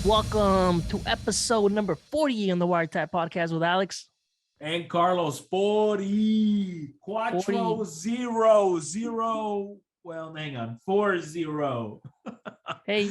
Welcome to episode number 40 on the WireTap podcast with Alex. And Carlos, 40. well, hang on, 40. Hey,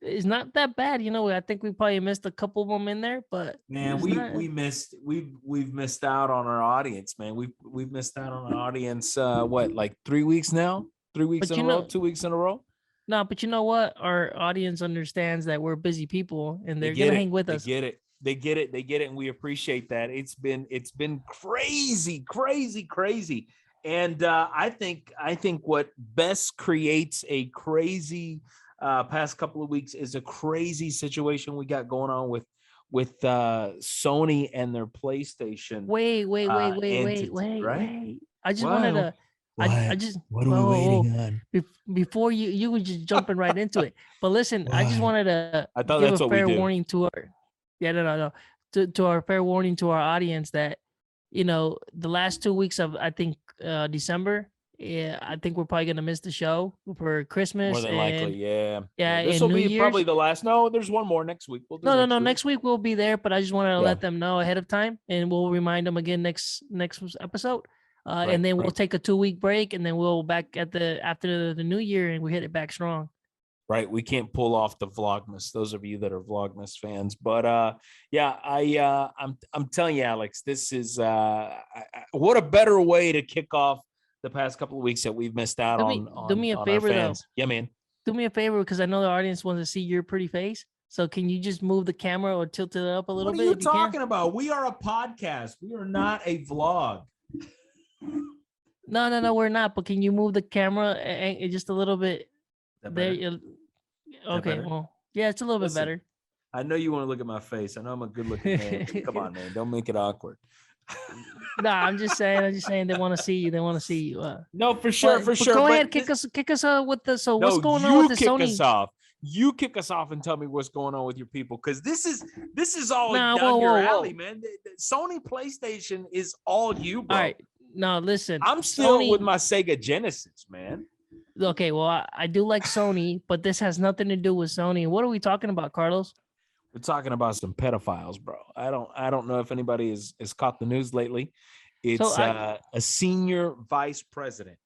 it's not that bad. I think we probably missed a couple of them in there, but man, we've missed out on our audience, man. We've missed out on our audience. Like 3 weeks now? 3 weeks in a row? 2 weeks in a row? No, but you know what? Our audience understands that we're busy people, and they're gonna hang with us. They get it, and we appreciate that. It's been crazy. And I think what best creates a crazy past couple of weeks is a crazy situation we got going on with Sony and their PlayStation. Wait. Right? I just wanted to. What? What are we waiting on? Before you were just jumping right into it. But listen, I just wanted to give a fair warning to our to our fair warning to our audience that the last 2 weeks of I think December. Yeah, I think we're probably gonna miss the show for Christmas. More than likely, yeah. This will be probably the last. No, there's one more next week. Next week we'll be there, but I just wanted to let them know ahead of time, and we'll remind them again next episode. And then we'll take a 2-week break, and then we'll back after the new year, and we hit it back strong. Right, we can't pull off the Vlogmas. Those of you that are Vlogmas fans, but I'm telling you, Alex, this is what a better way to kick off the past couple of weeks that we've missed out on. Do me a favor, though. Yeah, man. Do me a favor, because I know the audience wants to see your pretty face. So can you just move the camera or tilt it up a little bit? What are you talking about? We are a podcast. We are not a vlog. No, we're not. But can you move the camera just a little bit? There. Okay. Well, yeah, it's a little bit better. I know you want to look at my face. I know I'm a good-looking man. Come on, man. Don't make it awkward. No, I'm just saying they want to see you. They want to see you. No, for sure. Go ahead, kick us with the. So what's going on with the Sony? You kick us off and tell me what's going on with your people, because this is all down your alley, man. The Sony PlayStation is all you, bro. All right. No, listen. I'm still with my Sega Genesis, man. Okay, well, I do like Sony, but this has nothing to do with Sony. What are we talking about, Carlos? We're talking about some pedophiles, bro. I don't know if anybody has caught the news lately. It's a senior vice president.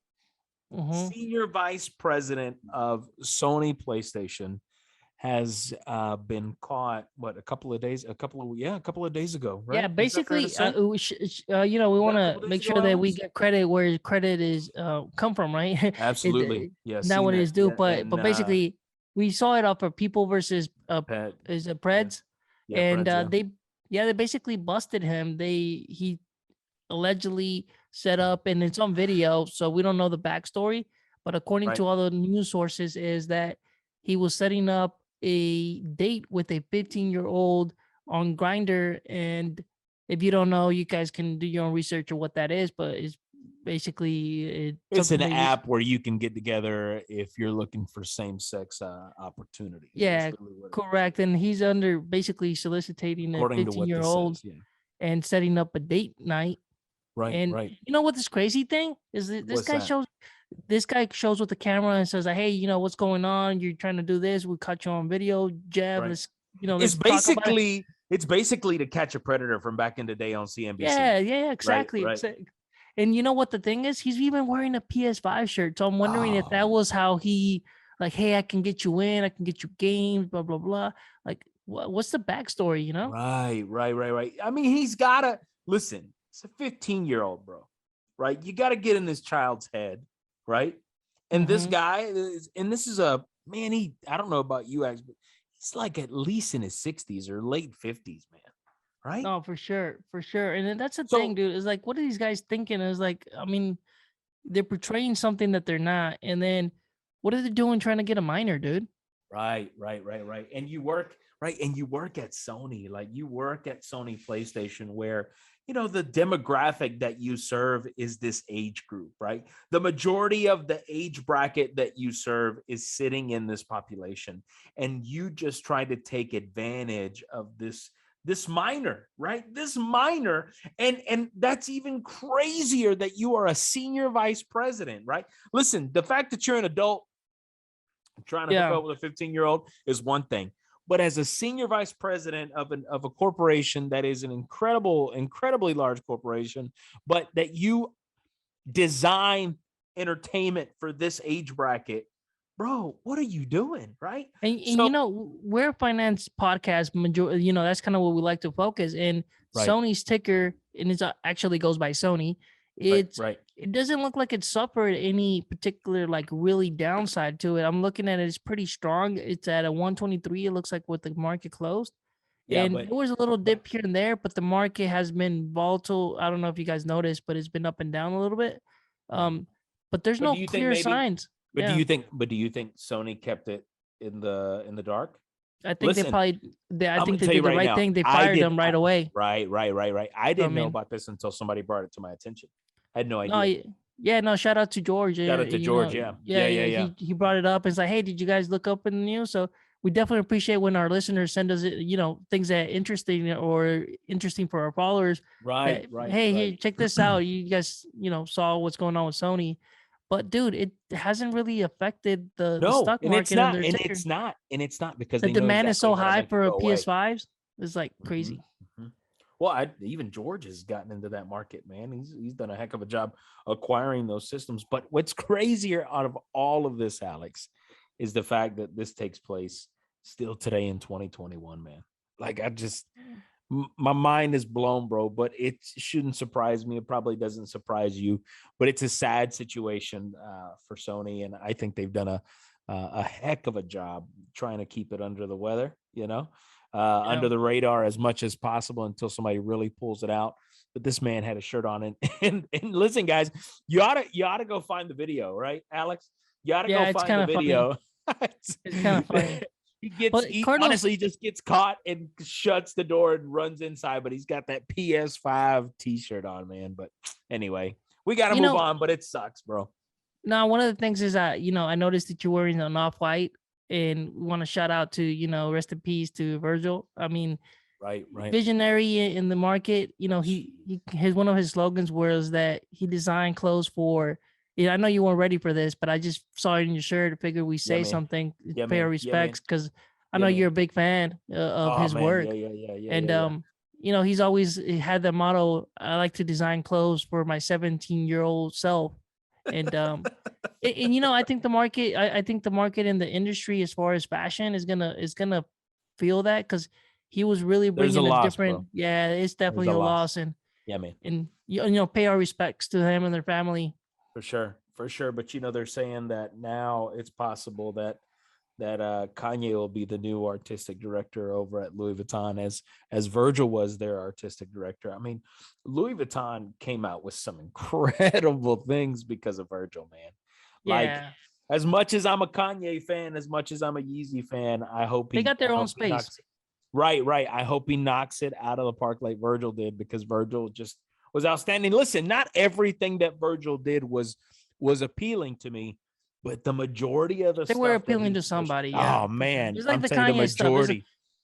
Mm-hmm. Senior vice president of Sony PlayStation has been caught a couple of days ago, right? Yeah, basically we want to make sure that we get credit where credit is come from, right? Absolutely. Yes. Not what it is due, but basically we saw it off of People versus is it Preds? Yeah, and Preds, they basically busted him. He allegedly set up, and it's on video, so we don't know the backstory, but according to all the news sources is that he was setting up a date with a 15-year-old on Grindr. And if you don't know, you guys can do your own research of what that is, but it's basically it's an app where you can get together if you're looking for same-sex opportunities. Yeah, really correct. And he's under basically soliciting a 15-year-old and setting up a date night. Right. You know what this crazy thing is? This guy shows with the camera and says, "Hey, what's going on? You're trying to do this. We caught you on video, Jeb. Right. Let's, it's basically to catch a predator from back in the day on CNBC. Yeah, exactly. Right. And you know what the thing is? He's even wearing a PS5 shirt. So I'm wondering if that was how he hey, I can get you in, I can get you games, blah blah blah. Like, what's the backstory? Right. I mean, he's gotta listen. It's a 15-year-old, bro. Right? You got to get in this child's head. Right. And this guy this is a man, I don't know about you, but he's like at least in his 60s or late 50s, man. Right. No, for sure. And then that's the thing, dude, is like, what are these guys thinking? Is like, I mean, they're portraying something that they're not. And then what are they doing trying to get a minor, dude? Right. And you work at Sony, like you work at Sony PlayStation, where the demographic that you serve is this age group, right? The majority of the age bracket that you serve is sitting in this population, and you just try to take advantage of this minor, right? This minor, and that's even crazier that you are a senior vice president, right? Listen, the fact that you're an adult trying to hook up with a 15-year-old is one thing. but as a senior vice president of a corporation that is an incredibly large corporation, but that you design entertainment for this age bracket, bro, what are you doing? Right. And So, we're a finance podcast. That's kind of what we like to focus. And right, Sony's ticker, and it actually goes by Sony. right. It doesn't look like it suffered any particular like really downside to it. I'm looking at it; it's pretty strong. It's at a 123. It looks like what the market closed. Yeah, And there was a little dip here and there, but the market has been volatile. I don't know if you guys noticed, but it's been up and down a little bit. But there's no clear signs. But Yeah. do you think Sony kept it in the dark? I think Listen, I think they did the right thing. They fired them right away. Right. I didn't know about this until somebody brought it to my attention. I had no idea. No, shout out to George. Shout out to George. Yeah. He brought it up and it's like, hey, did you guys look up in the news? So we definitely appreciate when our listeners send us, things that interesting for our followers. Right. Hey, check this out. You guys, saw what's going on with Sony. But dude, it hasn't really affected the stock market. And it's not because the demand is so high for PS5s. It's like crazy. Mm-hmm. Well, even George has gotten into that market, man. He's done a heck of a job acquiring those systems. But what's crazier out of all of this, Alex, is the fact that this takes place still today in 2021, man. Like my mind is blown, bro, but it shouldn't surprise me. It probably doesn't surprise you, but it's a sad situation for Sony. And I think they've done a heck of a job trying to keep it under the weather, under the radar as much as possible until somebody really pulls it out. But this man had a shirt on and listen, guys, you ought to go find the video, right, Alex? You ought to go find the video. It's kind of funny. He honestly just gets caught and shuts the door and runs inside, but he's got that PS5 t-shirt on, man. But anyway, we got to move on, but it sucks, bro. No, one of the things is that, I noticed that you're wearing an off-white, and we want to shout out to, rest in peace to Virgil. I mean, right. Visionary in the market. One of his slogans was that he designed clothes for, I know you weren't ready for this, but I just saw it in your shirt. I figured we say something, pay our respects, because I know you're a big fan of his work. And he's always had the motto, I like to design clothes for my 17-year-old self. And I think the market, I think the market in the industry as far as fashion is gonna feel that, because he was really bringing a different. Bro. Yeah, it's definitely a loss. And man, and pay our respects to him and their family. For sure. But they're saying that now it's possible that Kanye will be the new artistic director over at Louis Vuitton, as Virgil was their artistic director. I mean, Louis Vuitton came out with some incredible things because of Virgil, man. Like, as much as I'm a Kanye fan, as much as I'm a Yeezy fan, I hope they got their own space. Right. I hope he knocks it out of the park like Virgil did, because Virgil just was outstanding. Listen, not everything that Virgil did was appealing to me, but the majority of the stuff were appealing to somebody. Yeah. Oh man, it's like the Kanye stuff.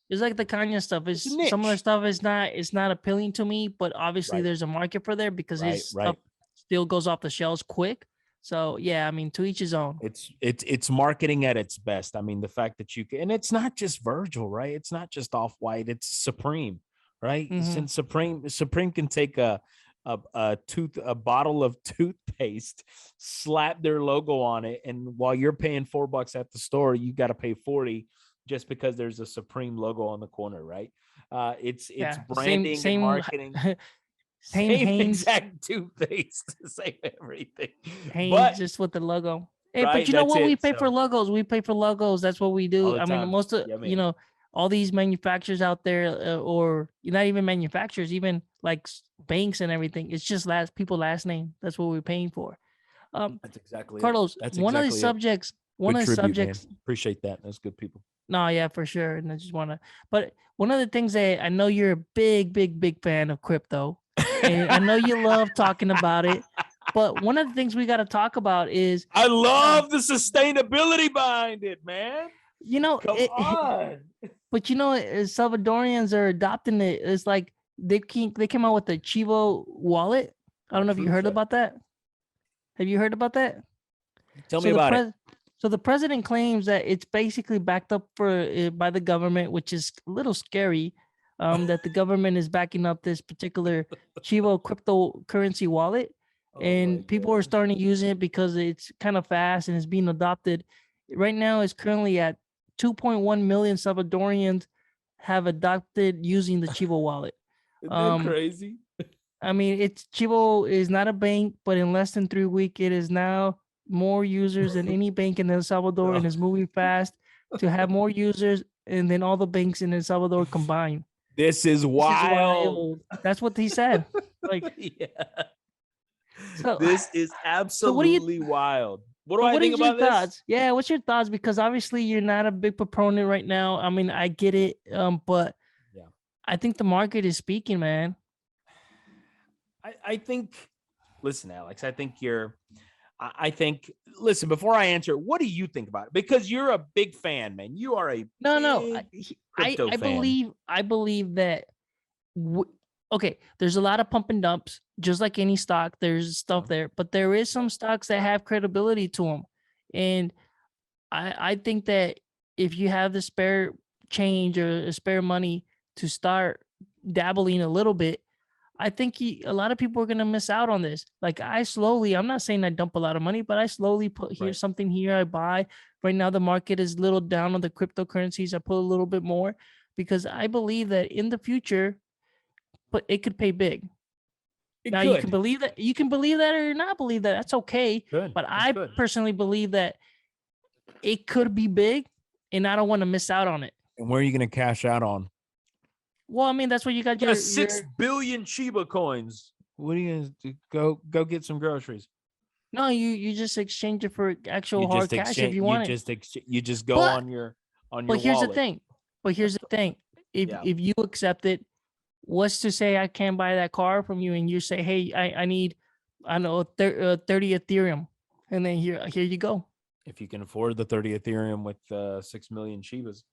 It's like the Kanye stuff. Some of the stuff is not appealing to me, but obviously there's a market for there, because his stuff still goes off the shelves quick. So yeah, I mean, to each his own. It's marketing at its best. I mean, the fact that you can, and it's not just Virgil, right? It's not just Off-White. It's Supreme, right? Mm-hmm. Since Supreme can take a bottle of toothpaste, slap their logo on it, and while you're paying $4 at the store, you got to pay $40 just because there's a Supreme logo on the corner, right? It's branding and marketing. Same exact toothpaste, same everything. But just with the logo. Hey, right, but you know what? We pay for logos. We pay for logos. That's what we do. I mean, most of all these manufacturers out there, or not even manufacturers, even like banks and everything, it's just people last name. That's what we're paying for. That's exactly Carlos. That's one of the subjects. One of the subjects. Man. Appreciate that. That's good people. No, yeah, for sure. And I just want to. But one of the things that I know you're a big fan of crypto, and I know you love talking about it. But one of the things we got to talk about is I love the sustainability behind it, man. Come on. But Salvadorians are adopting it. It's like they came out with the Chivo wallet. I don't know if you heard about that. Have you heard about that? Tell me about it. So the president claims that it's basically backed up by the government, which is a little scary. That the government is backing up this particular Chivo cryptocurrency wallet, Oh my and people are gosh. starting to use it because it's kind of fast and it's being adopted. Right now, it's currently at 2.1 million Salvadorians have adopted using the Chivo wallet. Isn't that crazy? I mean, it's Chivo is not a bank, but in less than 3 weeks, it is now more users than any bank in El Salvador, and is moving fast to have more users and then all the banks in El Salvador combined. This is wild. That's what he said. Like, Yeah. so This is absolutely wild. What do I think about this? Thoughts? Yeah, what's your thoughts? Because obviously you're not a big proponent right now. I mean, I get it, but yeah, I think the market is speaking, man. I think, listen, Alex, listen, before I answer, what do you think about it? Because you're a big fan, man. You are a crypto fan. I believe that, okay, there's a lot of pump and dumps, just like any stock, there's stuff there, but there is some stocks that have credibility to them. And I think that if you have the spare change or spare money to start dabbling a little bit, I think a lot of people are going to miss out on this. Like I'm not saying I dump a lot of money, but I slowly put something here, I buy. Right now, the market is a little down on the cryptocurrencies. I put a little bit more because I believe that in the future, but it could pay big. You can believe that. You can believe that or not believe that. That's okay. But I personally believe that it could be big, and I don't want to miss out on it. And where are you going to cash out on? Well, I mean, that's what you got. Your 6 billion Shiba coins. What are you going to do? Go get some groceries. No, you just exchange it for actual hard cash if you want it. You just go on your But here's the thing. If you accept it, what's to say I can't buy that car from you and you say, hey, I need, I know 30 Ethereum, and then here you go. If you can afford the 30 Ethereum with 6 million Shibas,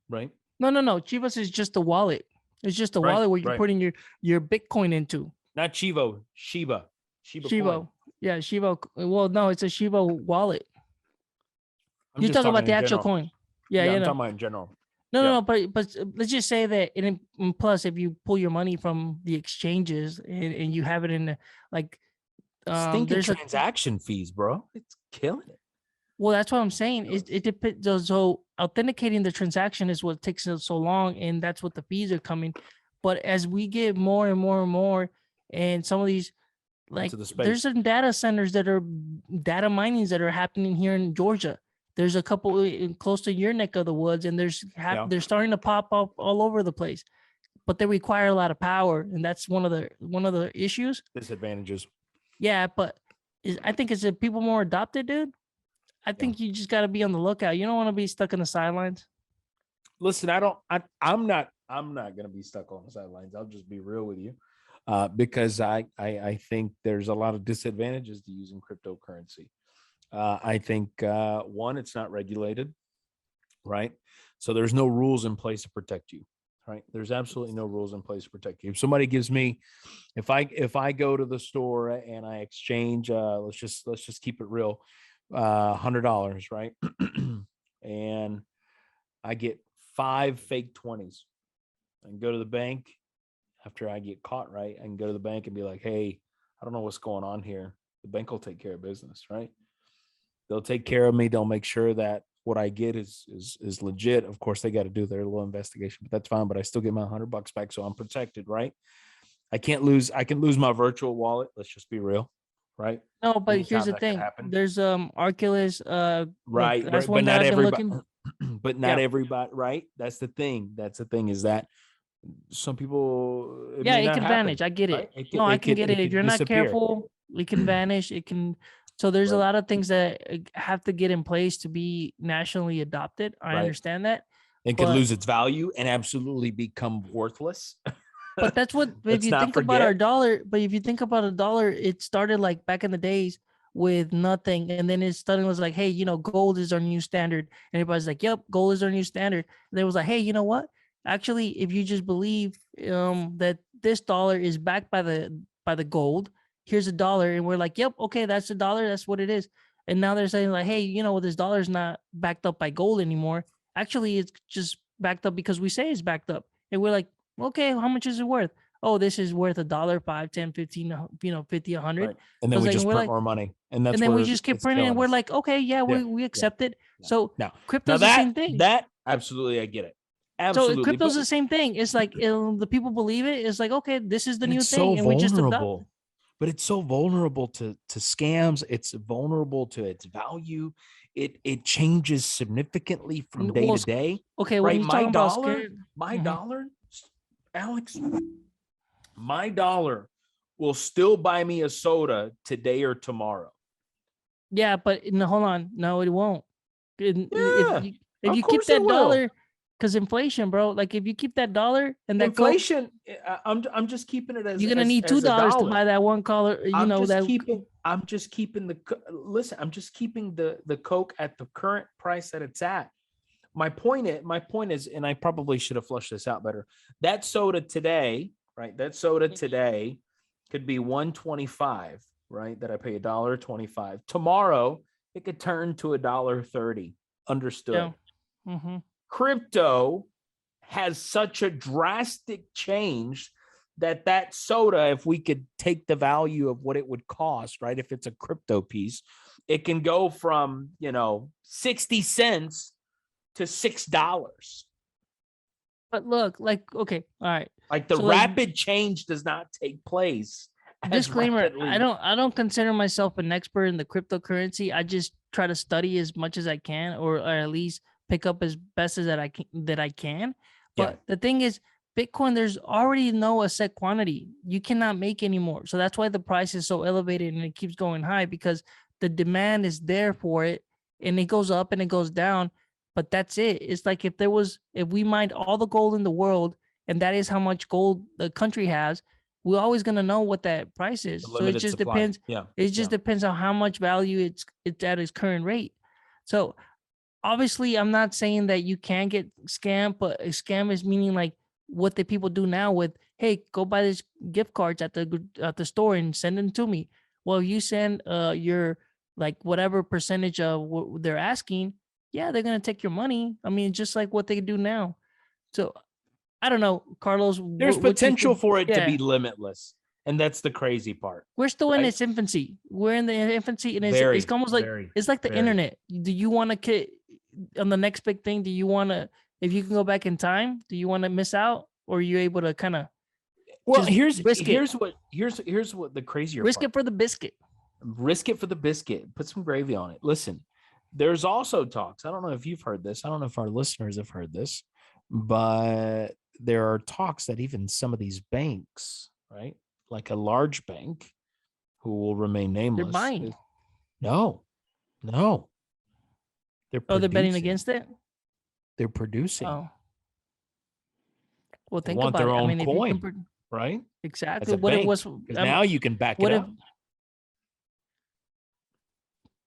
right? No. Chivas is just a wallet. It's just a wallet where you're putting your Bitcoin into. Not Chivo, Shiba. Shiba. Yeah, Shiba. Well, no, it's a Shiba wallet. You're talking about the actual coin. Yeah, I'm talking about in general. No, but let's just say that, and plus, if you pull your money from the exchanges and you have it in there's transaction fees, bro. It's killing it. Well, that's what I'm saying. It depends. So authenticating the transaction is what takes so long, and that's what the fees are coming. But as we get more and more and more, and some of these, like, there's some data centers that are data minings that are happening here in Georgia. There's a couple close to your neck of the woods, and they're starting to pop up all over the place. But they require a lot of power, and that's one of the issues. Disadvantages. Yeah, but I think it's if people more adopted, dude. I think you just got to be on the lookout. You don't want to be stuck on the sidelines. Listen, I'm not going to be stuck on the sidelines. I'll just be real with you, because I think there's a lot of disadvantages to using cryptocurrency. I think one, it's not regulated, right? So there's no rules in place to protect you, right? There's absolutely no rules in place to protect you. If somebody gives me, if I go to the store and I exchange, let's just keep it real. $100, right? And I get 5 fake 20s. I can go to the bank after I get caught, right? I can go to the bank and be like, hey, I don't know what's going on here. The bank will take care of business, right? They'll take care of me. They'll make sure that what I get is legit. Of course, they got to do their little investigation, but that's fine. But I still get my $100 back, so I'm protected, right? I can lose my virtual wallet. Let's just be real. Right. No, but here's the thing. There's Arculus. Right. That's one that I've been looking. But not everybody. Right. That's the thing. Is that some people. It can vanish. I get it. Right? I can get it. If you're not careful, it can vanish. It can. So there's a lot of things that have to get in place to be nationally adopted. I understand that. It could lose its value and absolutely become worthless. But that's what, if you think about our dollar, it started like back in the days with nothing. And then it suddenly was like, hey, gold is our new standard. And everybody's like, yep, gold is our new standard. And it was like, hey, you know what? Actually, if you just believe that this dollar is backed by the gold, here's $1. And we're like, yep, okay, that's $1. That's what it is. And now they're saying like, hey, this dollar's not backed up by gold anymore. Actually, it's just backed up because we say it's backed up. And we're like, okay, how much is it worth? Oh, this is worth $1, 5, 10, 15, 50, 100. Right. And then we just we're print like, more money. And that's and then we where just keep it's printing, and killing we're us. like, okay, yeah, Yeah. we accept it. Yeah. So Now crypto's the same thing. that absolutely, I get it. So Absolutely. crypto's But the same thing. It's like the people believe it. It's like, okay, this is the new it's thing, so and we just adopt. vulnerable. But it's so vulnerable to scams. It's vulnerable to its value. It changes significantly from day Well, to day. okay, when Right. you're My talking about dollar, scared, my Mhm. dollar, Alex, my dollar will still buy me a soda today or tomorrow. Yeah, but no, hold on, no, it won't. Yeah, If of you keep course it that will. dollar, because inflation, bro. Like if you keep that dollar and that gold, Inflation. I'm just keeping it as you're gonna need as a $2 to dollar. buy that one color. I'm just keeping listen, I'm just keeping the Coke at the current price that it's at. My point is, and I probably should have flushed this out better. That soda today, right? That soda today could be 125, right? That I pay $1.25. Tomorrow, it could turn to $1.30. Understood. Yeah. Mm-hmm. Crypto has such a drastic change that soda, if we could take the value of what it would cost, right? If it's a crypto piece, it can go from 60 cents to $6. But look, like, okay, all right. Like the So, rapid change does not take place. Disclaimer: I don't consider myself an expert in the cryptocurrency. I just try to study as much as I can, or at least pick up as best as that I can. But the thing is, Bitcoin, there's already no set quantity. You cannot make anymore. So that's why the price is so elevated and it keeps going high, because the demand is there for it, and it goes up and it goes down. But that's it. It's like if we mined all the gold in the world, and that is how much gold the country has, we're always gonna know what that price is. So it just depends. Yeah. It just depends on how much value it's at its current rate. So obviously, I'm not saying that you can get scammed, but a scam is meaning like what the people do now with, hey, go buy this gift cards at the store and send them to me. Well, you send your like whatever percentage of what they're asking, yeah, they're gonna take your money. I mean, just like what they do now. So I don't know, Carlos. There's potential for it to Yeah. be limitless. And that's the crazy part. We're still in right? its infancy. We're in the infancy, and Very, it's almost like very, it's like the very. internet. Do you want to on the next big thing? Do you want to, if you can go back in time, do you want to miss out, or are you able to kind of? Well, just here's what the crazier risk part. it for the biscuit. Risk it for the biscuit. Put some gravy on it. Listen, there's also talks. I don't know if you've heard this. I don't know if our listeners have heard this, but there are talks that even some of these banks, right, like a large bank who will remain nameless, They're buying. No. They're betting against it. They're producing. Oh. Well, They think want about their it. own I mean, coin, if you can, right? Exactly. What it was. Now you can back it up.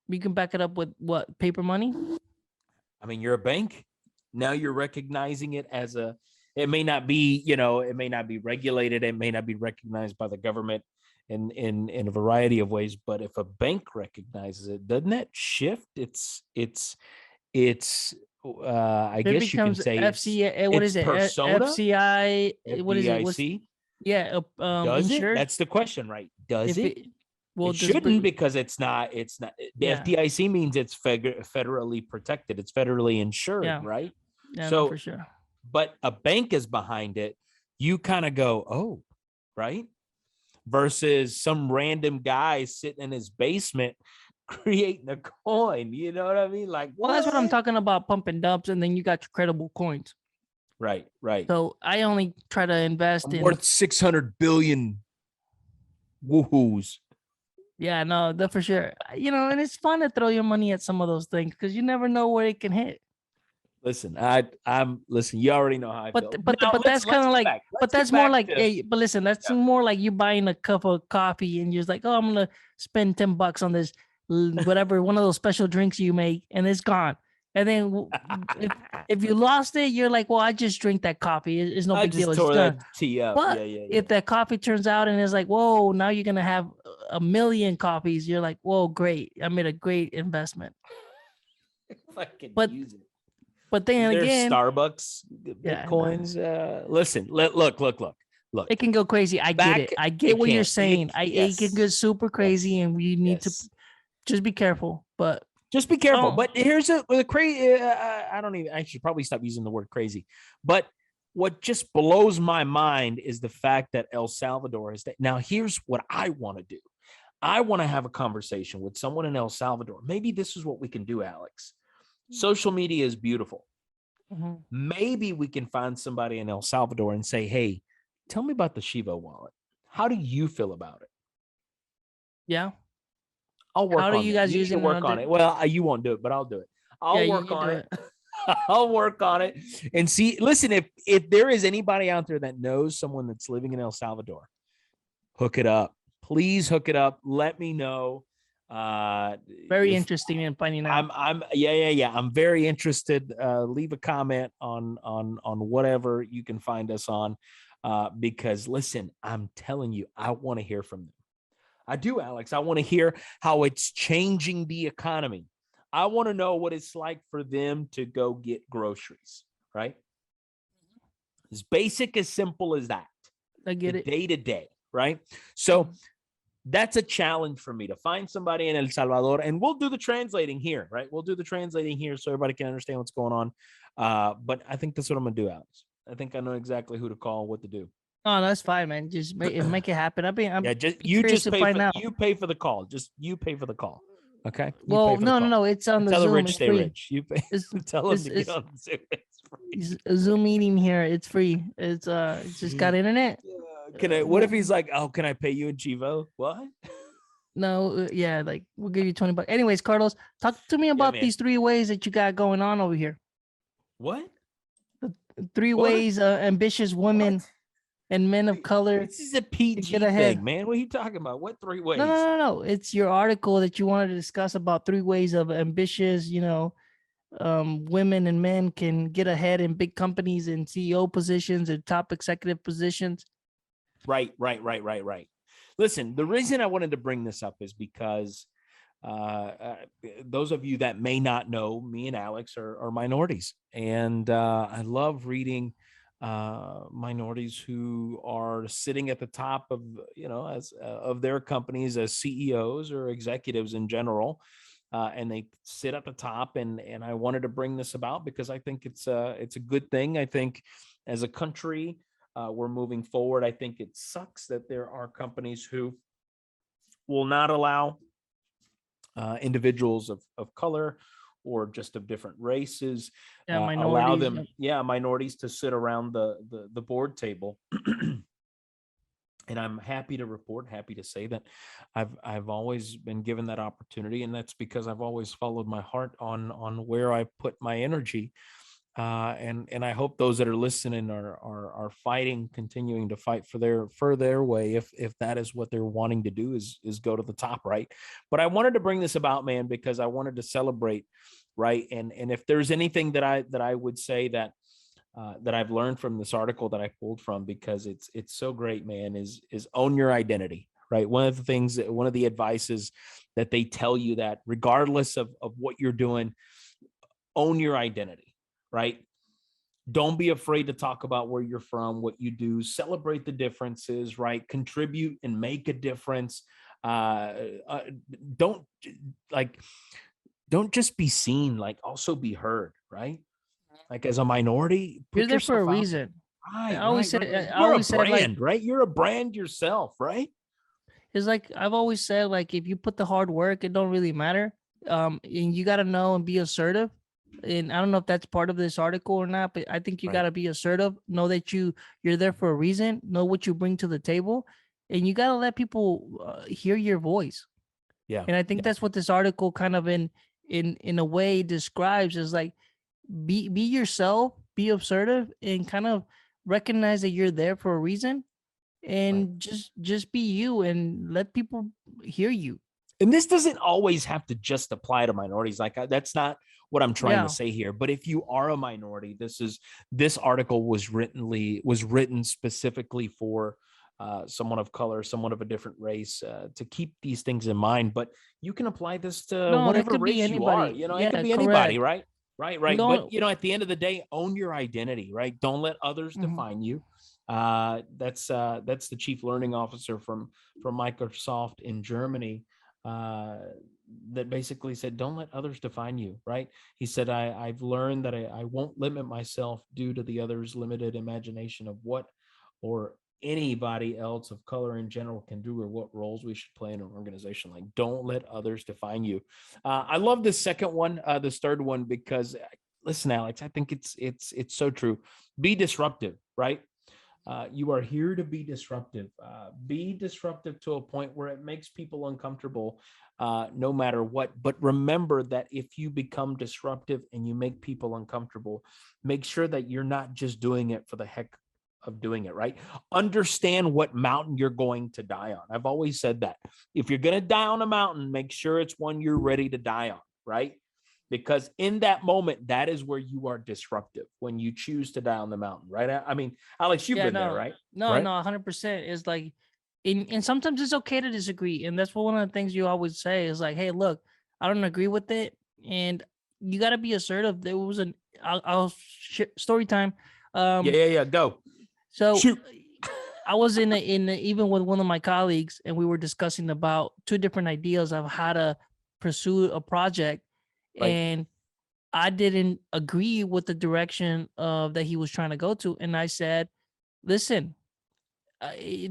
You can back it up with what? Paper money? I mean, you're a bank. Now you're recognizing it as it may not be, it may not be regulated. It may not be recognized by the government in a variety of ways. But if a bank recognizes it, doesn't that shift? I guess you can say FCI. What is it? persona? FCI. What is it? Yeah. Does insured? it? That's the question, right? Does it? Well, it shouldn't, because it's not. The FDIC means it's federally protected. It's federally insured, right? Yeah, so, no, for sure. But a bank is behind it. You kind of go, oh, right? Versus some random guy sitting in his basement creating a coin. You know what I mean? Like, well, that's what I'm talking about, pump and dumps, and then you got your credible coins. Right. So I only try to invest in worth 600 billion woohoos. Yeah, no, for sure. And it's fun to throw your money at some of those things because you never know where it can hit. Listen, I'm listen. You already know how I feel. But that's kind of like, but that's more like, hey, but listen, that's more like you buying a cup of coffee and you're just like, oh, I'm gonna spend $10 on this, whatever, one of those special drinks you make, and it's gone. And then if you lost it, you're like, well, I just drink that coffee. It's no big deal. It's tore done. that tea up. But if that coffee turns out and it's like, whoa, now you're gonna have 1 million copies, you're like, whoa, great. I made a great investment. Fucking But use it. but then There's again, Starbucks yeah, Bitcoins. Listen, look. it can go crazy. I get it. I get what you're saying. It can get super crazy, and we need to just be careful. But just be careful. But here's a crazy. I should probably stop using the word crazy. But what just blows my mind is the fact that El Salvador is that. Now, here's what I want to do. I want to have a conversation with someone in El Salvador. Maybe this is what we can do, Alex. Social media is beautiful. Maybe we can find somebody in El Salvador and say, hey, tell me about the Shiva wallet. How do you feel about it? Yeah. I'll work on it. How do you guys use it? Work on it. Well, you won't do it, but I'll do it. I'll work on it. I'll work on it and see. Listen, if there is anybody out there that knows someone that's living in El Salvador, hook it up. Please hook it up. Let me know. Very interesting in finding out. I'm very interested. Leave a comment on whatever you can find us on, because listen, I'm telling you, I want to hear from them. I do, Alex. I want to hear how it's changing the economy. I want to know what it's like for them to go get groceries, right? As basic, as simple as that. I get it. Day to day, right? So that's a challenge for me to find somebody in El Salvador, and we'll do the translating here, right? We'll do the translating here so everybody can understand what's going on. But I think that's what I'm going to do, Alex. I think I know exactly who to call, what to do. Oh, that's fine, man. Just make it happen. You pay for the call. Just you pay for the call. Okay. Well, no. It's on the Zoom. Tell the rich it's stay free. rich. You pay. Tell them to get on the Zoom. It's free. A Zoom meeting here. It's free. It's just got internet. What if he's like, oh, can I pay you in Chivo? What? No, yeah, like we'll give you $20. Anyways, Carlos, talk to me about these 3 ways that you got going on over here. What? The 3 ways ambitious women and men of color. This is a PG thing, man. What are you talking about? What 3 ways? No. It's your article that you wanted to discuss about 3 ways of ambitious, women and men can get ahead in big companies and CEO positions and top executive positions. Right. Listen, the reason I wanted to bring this up is because those of you that may not know, me and Alex are minorities, and I love reading minorities who are sitting at the top of of their companies as CEOs or executives in general, and they sit at the top. And I wanted to bring this about because I think it's a good thing. I think as a country, we're moving forward. I think it sucks that there are companies who will not allow individuals of color or just of different races, allow them, minorities to sit around the board table. And I'm happy to say that I've always been given that opportunity, and that's because I've always followed my heart on where I put my energy. And I hope those that are listening are fighting, continuing to fight for their way, if that is what they're wanting to do, is go to the top, right? But I wanted to bring this about, man, because I wanted to celebrate, right? And if there's anything that I would say that I've learned from this article that I pulled from, because it's so great, man, is own your identity, right? One of the advices that they tell you, that regardless of what you're doing, own your identity. Right? Don't be afraid to talk about where you're from, what you do, celebrate the differences, right? Contribute and make a difference. Don't just be seen, like also be heard, right? Like as a minority, you're there for a reason. Right, I always said, right? You're a brand yourself, right? It's like I've always said, like if you put the hard work, it don't really matter. And you got to know and be assertive. And I don't know if that's part of this article or not, but I think you got to be assertive. Know that you're there for a reason. Know what you bring to the table, and you got to let people hear your voice. Yeah. And I think that's what this article kind of in a way describes, is like be yourself, be assertive, and kind of recognize that you're there for a reason, and just be you and let people hear you. And this doesn't always have to just apply to minorities. Like that's not what I'm trying to say here. But if you are a minority, this article was written specifically for someone of color, someone of a different race, to keep these things in mind. But you can apply this to No, it whatever could be race you are. anybody. You know, it could Yeah, be anybody, correct. right? Right, We right. But don't. you know, at the end of the day, own your identity, right? Don't let others Mhm. define you. That's the chief learning officer from Microsoft in Germany. That basically said, don't let others define you, right? He said, I've learned that I won't limit myself due to the others' limited imagination of what or anybody else of color in general can do or what roles we should play in an organization. Like, don't let others define you. I love this second one, this third one, because listen, Alex, I think it's so true. Be disruptive, right? You are here to be disruptive. Be disruptive to a point where it makes people uncomfortable, no matter what. But remember that if you become disruptive and you make people uncomfortable, make sure that you're not just doing it for the heck of doing it, right? Understand what mountain you're going to die on. I've always said that. If you're going to die on a mountain, make sure it's one you're ready to die on, right? Because in that moment, that is where you are disruptive, when you choose to die on the mountain, right? I mean, Alex, you've Yeah, been there, no, right? no, Right? no, 100%. Is like, and sometimes it's okay to disagree, and that's one of the things you always say is like, hey, look, I don't agree with it, and you got to be assertive. There was an story time. Yeah, Um, yeah, yeah. Go. so Shoot. I was even with one of my colleagues, and we were discussing about two different ideas of how to pursue a project, Right. and I didn't agree with the direction of that he was trying to go to, and I said, listen,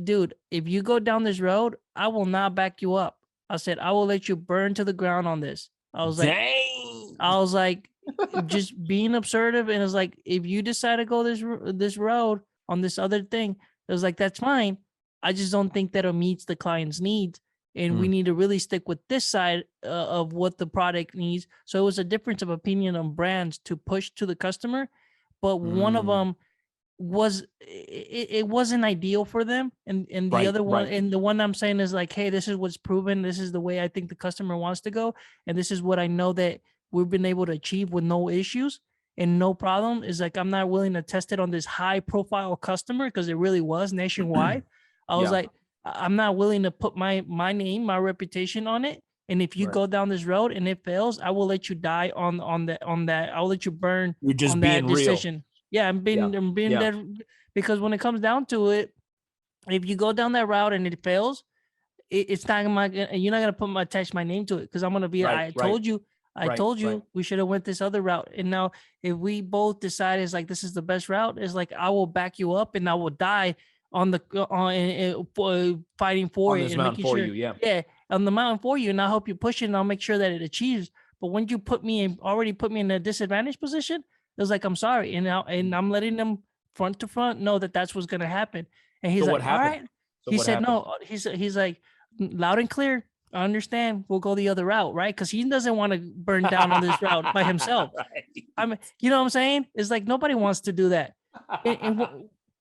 dude, if you go down this road, I will not back you up. I said, I will let you burn to the ground on this. Dang. I was like, just being assertive, and it's like, if you decide to go this road on this other thing, it was like, that's fine. I just don't think that it meets the client's needs, and we Mm, need to really stick with this side of what the product needs. So it was a difference of opinion on brands to push to the customer, but one of mm. them it wasn't ideal for them, and the Right, other one, right. and the one I'm saying is like, hey, this is what's proven, this is the way I think the customer wants to go, and this is what I know that we've been able to achieve with no issues and no problem. Is like, I'm not willing to test it on this high profile customer, because it really was nationwide. I was Yeah. like, I'm not willing to put my name, my reputation on it, and if you Right. go down this road and it fails, I will let you die on that. I'll let you burn You're just on being that real. decision. Yeah, Yeah. I'm being Yeah. that, because when it comes down to it, if you go down that route and it fails, it's not my, you're not gonna attach my name to it, because I'm gonna be, Right, right, I right, told right. you we should have went this other route. And now if we both decide it's like this is the best route, it's like, I will back you up and I will die on the fighting for On it this and mountain making for sure, you. Yeah. yeah, on the mountain for you, and I'll help you push it and I'll make sure that it achieves. But when you already put me in a disadvantaged position, it's like, I'm sorry, and I'm letting them front to front know that that's what's gonna happen. And So he's what like, all happened? right. So He what said, happened? no. He's like, loud and clear. I understand. We'll go the other route, right? Because he doesn't want to burn down on this route by himself. I mean, you know what I'm saying? It's like, nobody wants to do that. And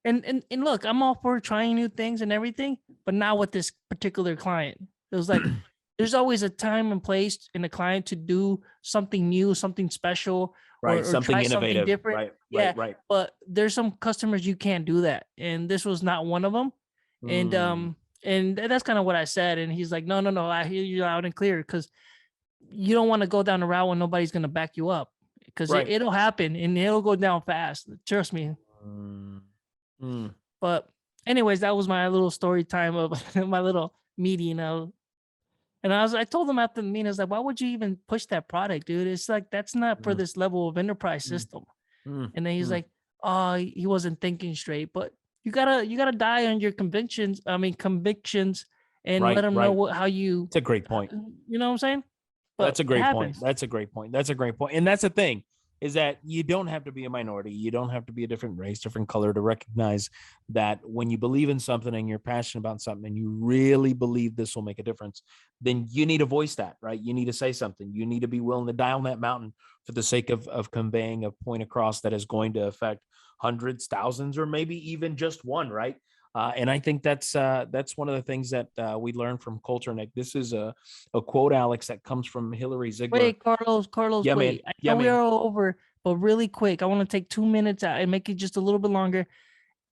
and Right. and look, I'm all for trying new things and everything, but not with this particular client. It was like, there's always a time and place in a client to do something new, something special, Right. or Something try something innovative. different. Right. Yeah, Right. Right. but there's some customers you can't do that, and this was not one of them. And Mm, that's kind of what I said. And he's like, no, no, no, I hear you loud and clear, because you don't want to go down the route when nobody's gonna back you up, because right. it'll happen and it'll go down fast. Trust me. Mm, mm. But anyways, that was my little story time of my little meeting. And I told him after the meeting, I was like, why would you even push that product, dude? It's like, that's not for Mm, this level of enterprise mm, system. mm, And then he's mm. like, oh, he wasn't thinking straight. But you gotta die on your convictions, and let Right. them know Right. what how you, It's a great point. you know what I'm saying? That's But a it great point. happens. That's a great point. That's a great point. And that's the thing, is that you don't have to be a minority. You don't have to be a different race, different color to recognize that when you believe in something and you're passionate about something and you really believe this will make a difference, then you need to voice that, right? You need to say something. You need to be willing to die on that mountain for the sake of conveying a point across that is going to affect hundreds, thousands, or maybe even just one, right? And I think that's one of the things that we learn from culture. Nick, this is a quote, Alex, that comes from Hillary Ziegler. Wait, Carlos, Yeah, man. wait. I Yeah, know we man. are over, but really quick, I want to take 2 minutes out and make it just a little bit longer,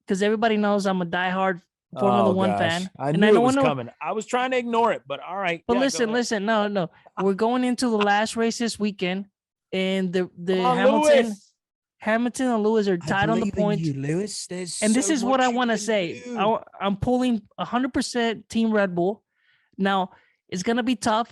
because everybody knows I'm a diehard Formula Oh One gosh, fan, I and knew I it don't was want to. coming. I was trying to ignore it, but all right. But Yeah, go listen, ahead. no. We're going into the last race this weekend, and Come the on, Lewis. Hamilton and Lewis are I tied on the believe in points. you, Lewis. There's And this so is what I much you want to can say. do. I'm pulling 100% Team Red Bull. Now it's gonna be tough.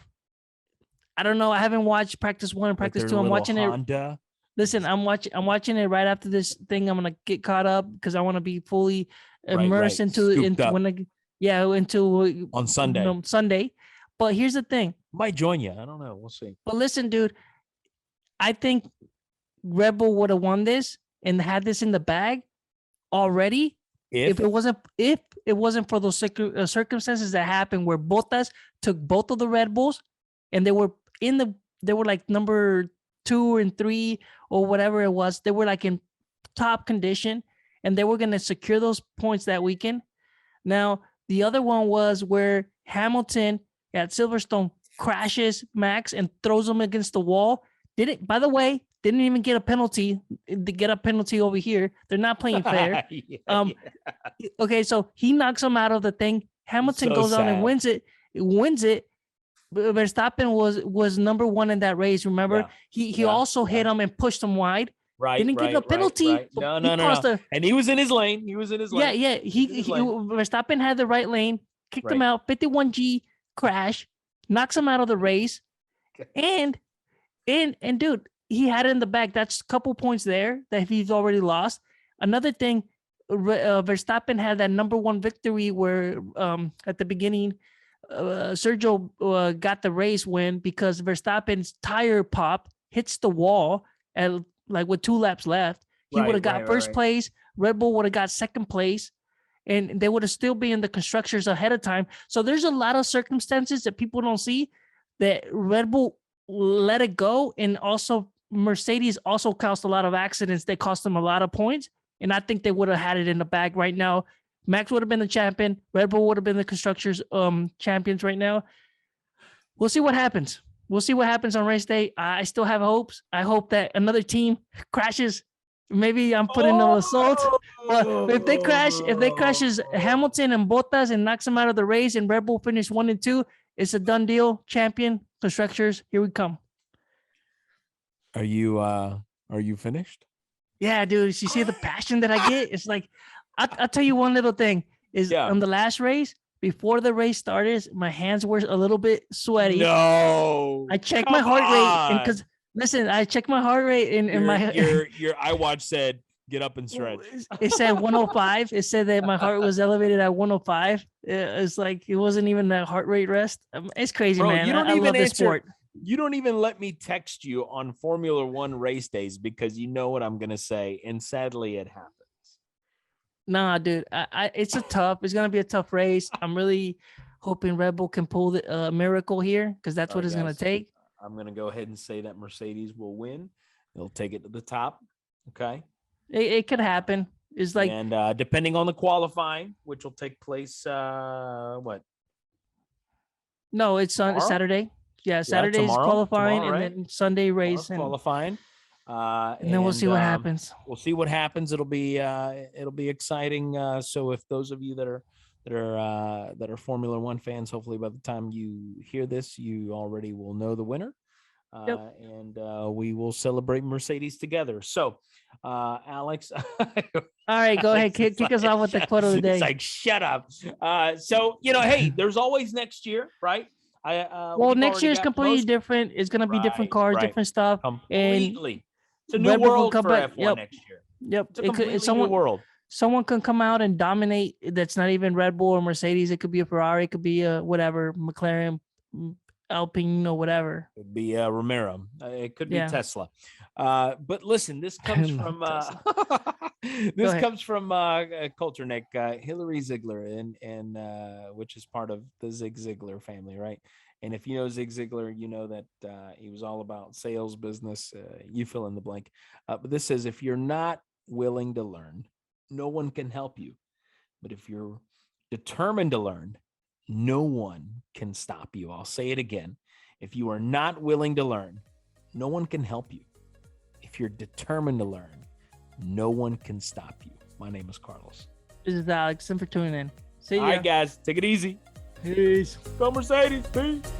I don't know. I haven't watched practice 1 and With practice their 2. I'm little watching it. Honda. Listen, I'm watching it right after this thing. I'm gonna get caught up because I want to be fully Right, immersed into scooped up when into on Sunday. Sunday. But here's the thing. Might join you. I don't know. We'll see. But listen, dude, I think Red Bull would have won this and had this in the bag already if it wasn't for those circumstances that happened where Bottas took both of the Red Bulls and they were like number 2 and 3 or whatever it was. They were like in top condition and they were going to secure those points that weekend. Now, the other one was where Hamilton at Silverstone crashes Max and throws him against the wall. Didn't even get a penalty. To get a penalty over here, they're not playing fair. Okay, so he knocks him out of the thing. Hamilton So goes on and sad. wins it. Verstappen was number 1 in that race. Remember, he also hit him and pushed him wide. Right. Didn't get a penalty. Right. No. And he was in his lane. Yeah. Verstappen had the right lane, kicked him out. 51G crash, knocks him out of the race, and dude, he had it in the bag. That's a couple points there that he's already lost. Another thing, Verstappen had that number 1 victory where at the beginning, Sergio got the race win because Verstappen's tire pop hits the wall at like with 2 laps left. He would have got first place. Red Bull would have got second place, and they would have still been in the constructors ahead of time. So there's a lot of circumstances that people don't see that Red Bull let it go, and also Mercedes also caused a lot of accidents that cost them a lot of points. And I think they would have had it in the bag right now. Max would have been the champion. Red Bull would have been the constructors champions right now. We'll see what happens. We'll see what happens on race day. I still have hopes. I hope that another team crashes. Maybe I'm putting an assault. But if they crashes Hamilton and Bottas and knocks them out of the race and Red Bull finish 1 and 2, it's a done deal. Champion, constructors, here we come. Are you finished? Yeah, dude. You see the passion that I get? It's like, I'll tell you one little thing is on the last race, before the race started, my hands were a little bit sweaty. No. I checked my heart rate, and because listen, I checked my heart rate and my your iWatch said get up and stretch. It said 105. It said that my heart was elevated at 105. It's like it wasn't even that heart rate rest. It's crazy, bro, man. I love this sport. You don't even let me text you on Formula One race days because you know what I'm gonna say, and sadly, it happens. Nah, dude, it's gonna be a tough race. I'm really hoping Red Bull can pull the miracle here because that's what it's gonna take. I'm gonna go ahead and say that Mercedes will win. They'll take it to the top. Okay, it could happen. It's like, and depending on the qualifying, which will take place what? No, it's on Saturday. Yeah, Saturday's qualifying, and then Sunday race and qualifying. And then we'll see what happens. We'll see what happens. It'll be exciting. So if those of you that are Formula One fans, hopefully by the time you hear this, you already will know the winner. And we will celebrate Mercedes together. So, Alex. All right, go ahead. Kick us off with the quote of the day. It's like, shut up. So, hey, there's always next year, right? Well, next year is completely different. It's going to be different cars, different stuff. Completely. It's a new world for F1 next year. Yep. It's a completely new world. Someone can come out and dominate. That's not even Red Bull or Mercedes. It could be a Ferrari. It could be a whatever, McLaren, Alpine, or whatever. It could be Romero. It could be Tesla. But listen, this comes from Culture Nick, Hillary Ziegler, and which is part of the Zig Ziglar family, right? And if you know Zig Ziglar, you know that he was all about sales, business. You fill in the blank. But this says, if you're not willing to learn, no one can help you. But if you're determined to learn, no one can stop you. I'll say it again. If you are not willing to learn, no one can help you. If you're determined to learn, no one can stop you. My name is Carlos. This is Alex. Thanks for tuning in. See ya. All right, guys, take it easy. Peace. Go Mercedes. Peace.